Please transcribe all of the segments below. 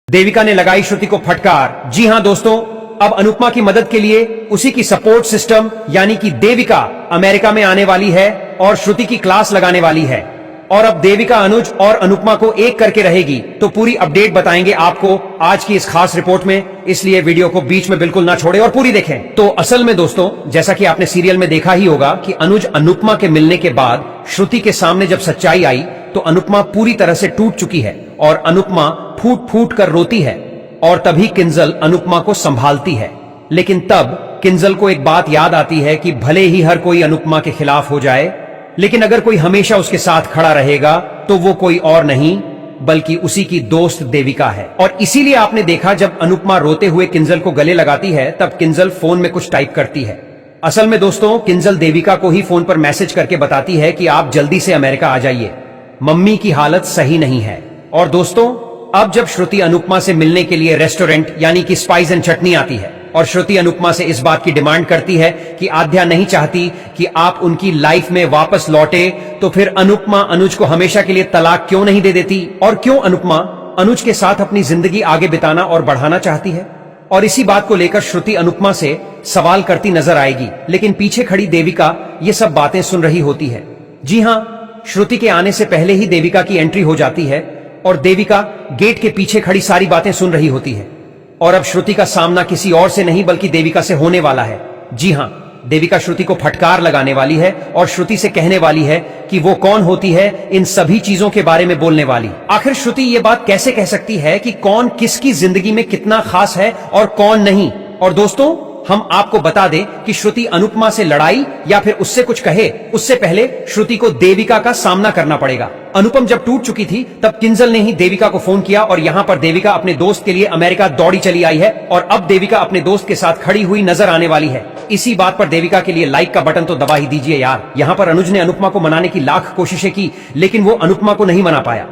देविका ने लगाई श्रुति को फटकार। जी हां दोस्तों, अब अनुपमा की मदद के लिए उसी की सपोर्ट सिस्टम यानी कि देविका अमेरिका में आने वाली है और श्रुति की क्लास लगाने वाली है। और अब देविका अनुज और अनुपमा को एक करके रहेगी। तो पूरी अपडेट बताएंगे आपको आज की इस खास रिपोर्ट में, इसलिए वीडियो को बीच में बिल्कुल ना छोड़े और पूरी देखें। तो असल में दोस्तों, जैसा कि आपने सीरियल में देखा ही होगा कि अनुज अनुपमा के मिलने के बाद श्रुति के सामने जब सच्चाई आई तो अनुपमा पूरी तरह से टूट चुकी है और अनुपमा फूट फूट कर रोती है। और तभी किंजल अनुपमा को संभालती है। लेकिन तब किंजल को एक बात याद आती है कि भले ही हर कोई अनुपमा के खिलाफ हो जाए, लेकिन अगर कोई हमेशा उसके साथ खड़ा रहेगा तो वो कोई और नहीं बल्कि उसी की दोस्त देविका है। और इसीलिए आपने देखा जब अनुपमा रोते हुए किंजल को गले लगाती है तब किंजल फोन में कुछ टाइप करती है। असल में दोस्तों, किंजल देविका को ही फोन पर मैसेज करके बताती है कि आप जल्दी से अमेरिका आ जाइए, मम्मी की हालत सही नहीं है। और दोस्तों, अब जब श्रुति अनुपमा से मिलने के लिए रेस्टोरेंट यानी कि स्पाइस एंड चटनी आती है और श्रुति अनुपमा से इस बात की डिमांड करती है कि आद्या नहीं चाहती कि आप उनकी लाइफ में वापस लौटे, तो फिर अनुपमा अनुज को हमेशा के लिए तलाक क्यों नहीं दे देती? और क्यों अनुपमा अनुज के साथ अपनी जिंदगी आगे बिताना और बढ़ाना चाहती है? और इसी बात को लेकर श्रुति अनुपमा से सवाल करती नजर आएगी, लेकिन पीछे खड़ी देविका ये सब बातें सुन रही होती है। जी हां, श्रुति के आने से पहले ही देविका की एंट्री हो जाती है और देविका गेट के पीछे खड़ी सारी बातें सुन रही होती है। और अब श्रुति का सामना किसी और से नहीं बल्कि देविका से होने वाला है। जी हां, देविका श्रुति को फटकार लगाने वाली है और श्रुति से कहने वाली है कि वो कौन होती है इन सभी चीजों के बारे में बोलने वाली। आखिर श्रुति ये बात कैसे कह सकती है कि कौन किसकी जिंदगी में कितना खास है और कौन नहीं? और दोस्तों, हम आपको बता दें कि श्रुति अनुपमा से लड़ाई या फिर उससे कुछ कहे उससे पहले श्रुति को देविका का सामना करना पड़ेगा। अनुपम जब टूट चुकी थी तब किंजल ने ही देविका को फोन किया और यहाँ पर देविका अपने दोस्त के लिए अमेरिका दौड़ी चली आई है और अब देविका अपने दोस्त के साथ खड़ी हुई नजर आने वाली है। इसी बात पर देविका के लिए लाइक का बटन तो दबा ही दीजिए यार। यहाँ पर अनुज ने अनुपमा को मनाने की लाख कोशिशें की, लेकिन वो अनुपमा को नहीं मना पाया।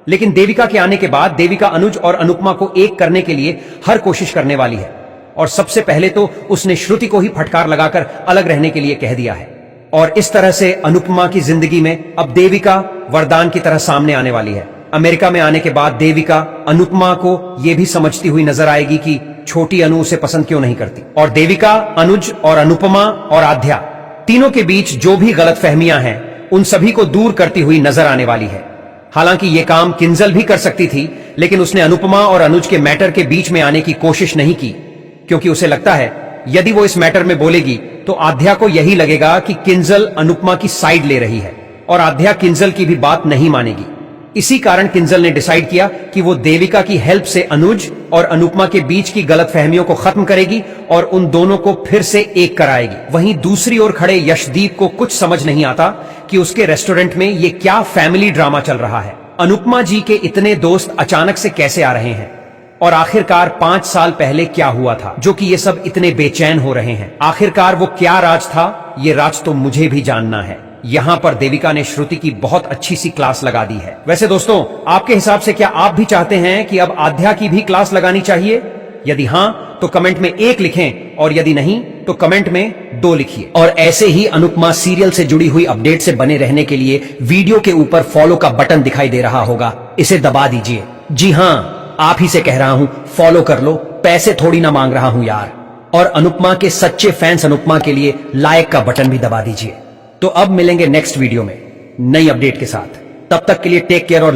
लेकिन देविका के आने के बाद देविका अनुज और अनुपमा को एक करने के लिए हर कोशिश करने वाली है। और सबसे पहले तो उसने श्रुति को ही फटकार लगाकर अलग रहने के लिए कह दिया है। और इस तरह से अनुपमा की जिंदगी में अब देविका वरदान की तरह सामने आने वाली है। अमेरिका में आने के बाद देविका अनुपमा को यह भी समझती हुई नजर आएगी कि छोटी अनु उसे पसंद क्यों नहीं करती। और देविका, अनुज और अनुपमा और आद्या तीनों के बीच जो भी गलतफहमियां हैं उन सभी को दूर करती हुई नजर आने वाली है। हालांकि यह काम किंजल भी कर सकती थी, लेकिन उसने अनुपमा और अनुज के मैटर के बीच में आने की कोशिश नहीं की, क्योंकि उसे लगता है यदि वो इस मैटर में बोलेगी तो आद्या को यही लगेगा कि किंजल अनुपमा की साइड ले रही है और आद्या किंजल की भी बात नहीं मानेगी। इसी कारण किंजल ने डिसाइड किया कि वो देविका की हेल्प से अनुज और अनुपमा के बीच की गलतफहमियों को खत्म करेगी और उन दोनों को फिर से एक कराएगी। वहीं दूसरी ओर खड़े यशदीप को कुछ समझ नहीं आता कि उसके रेस्टोरेंट में ये क्या फैमिली ड्रामा चल रहा है। अनुपमा जी के इतने दोस्त अचानक से कैसे आ रहे हैं और आखिरकार 5 साल पहले क्या हुआ था जो कि ये सब इतने बेचैन हो रहे हैं? आखिरकार वो क्या राज था? ये राज तो मुझे भी जानना है। यहाँ पर देविका ने श्रुति की बहुत अच्छी सी क्लास लगा दी है। वैसे दोस्तों, आपके हिसाब से क्या आप भी चाहते हैं कि अब आद्या की भी क्लास लगानी चाहिए? यदि हां तो कमेंट में 1 लिखें और यदि नहीं तो कमेंट में 2 लिखिए। और ऐसे ही अनुपमा सीरियल से जुड़ी हुई अपडेट से बने रहने के लिए वीडियो के ऊपर फॉलो का बटन दिखाई दे रहा होगा, इसे दबा दीजिए। जी हां, आप ही से कह रहा हूं, फॉलो कर लो, पैसे थोड़ी ना मांग रहा हूं यार। और अनुपमा के सच्चे फैंस अनुपमा के लिए लाइक का बटन भी दबा दीजिए। तो अब मिलेंगे नेक्स्ट वीडियो में नई अपडेट के साथ। तब तक के लिए टेक केयर और